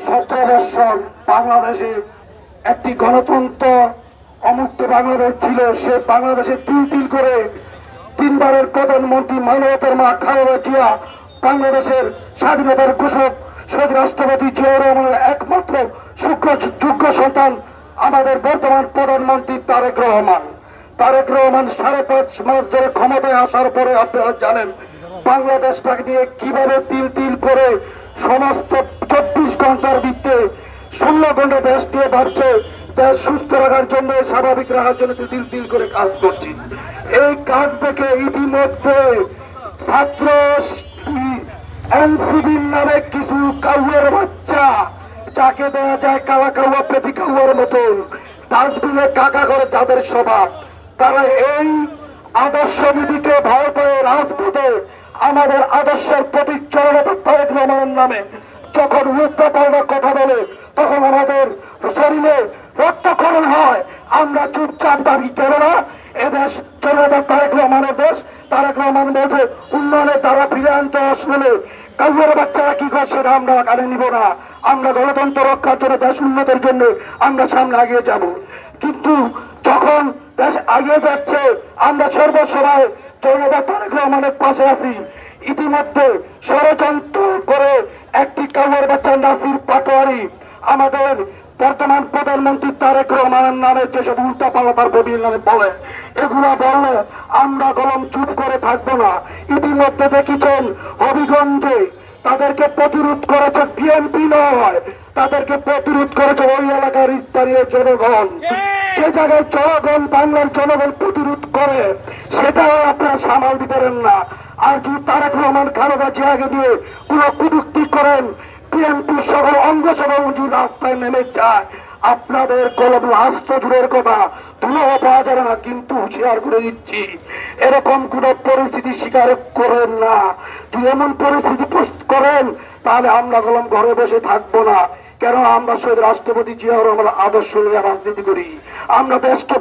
17 বছর বাংলাদেশে একটি গণতন্ত্র অমুক্ত বাংলাদেশ ছিল। সে বাংলাদেশে তিল তিল করে তিনবারের প্রধানমন্ত্রী মানবতার মা খালেদা জিয়া, বাংলাদেশের স্বাধীনতার ঘোষক শহীদ রাষ্ট্রপতি জিয়াউর রহমানের একমাত্র যোগ্য সন্তান আমাদের বর্তমান প্রধানমন্ত্রী তারেক রহমান। তারেক রহমান 5.5 মাস ধরে ক্ষমতায় আসার পরে আপনারা জানেন বাংলাদেশটাকে নিয়ে কিভাবে তিল তিল করে সমস্ত 24 ঘন্টার ভিত্তিতে 16 ঘন্টা দেশ দিয়ে ভাবছে দেশ সুস্থ রাখার জন্য, স্বাভাবিক রাখার জন্য তিল তিল করে কাজ করছি। এই কাজ দেখে ইতিমধ্যে ছাত্র এনসিবির নামে কিছু কাউয়ের বাচ্চা, যাকে দেওয়া যায় কালা কাউয়া পেটি কাউয়ার মতন ডাস্টবিনে কাকা করে যাদের স্বভাব, তারা এই আদর্শ নীতিকে ভয় পেয়ে রাজপথে আমাদের আদর্শের প্রতীক জননেতা তারেক রহমানের নামে যখন উল্টাপাল্টা কথা বলে তখন আমাদের শরীরে রক্তক্ষরণ হয়। আমরা চুপচাপ দাবি করব না। এদেশ জননেতা তারেক রহমানের দেশ। তারেক রহমান বলছে উন্নয়নের দ্বারা ফিরে আনতে আসলে কাউয়ের বাচ্চারা কি করে সেটা আমরা কানে নিব না। আমরা গণতন্ত্র রক্ষার জন্য, দেশ উন্নতির জন্য আমরা সামনে এগিয়ে যাব। কিন্তু যখন দেশ এগিয়ে যাচ্ছে আমরা সর্বসময় জননেতা তারেক রহমানের পাশে আছি। ইতিমধ্যে ষড়যন্ত্র করে একটি কাউয়ের বাচ্চা নাসির পাটোয়ারি আমাদের বর্তমান প্রধানমন্ত্রী তারেক রহমানের নামে যেসব উল্টা পাল্টার ববির নামে বলে, এগুলা বললে আমরা গরম চুপ করে থাকবো না। ইতিমধ্যে দেখেছেন হবিগঞ্জে তাদেরকে প্রতিরোধ করেছে বিএনপি নয়, তাদেরকে প্রতিরোধ করেছে ওই এলাকার স্থানীয় জনগণ। যে জায়গায় জনগণ, বাংলার জনগণ প্রতিরোধ করে সেটাও আপনারা সামাল দিতে পারেন না। আর যদি তারেক রহমান খালেদা জিয়াকে দিয়ে পুরো কুযুক্তি করেন, বিএনপির সকল অঙ্গ সকল রাস্তায় নেমে যায়, আপনাদের কলম রাস্তা দূরের কথা ধুলো পাওয়া যাবে না। কিন্তু হুঁশিয়ার করে দিচ্ছি, এরকম কোন পরিস্থিতি স্বীকার করেন না। যদি এমন পরিস্থিতি করেন তাহলে আমরা কলম ঘরে বসে থাকবো না। কেন? আমরা শহীদ রাষ্ট্রপতি জিয়াউর রহমানের আদর্শ নিয়ে রাজনীতি করি। আমরা দেশকে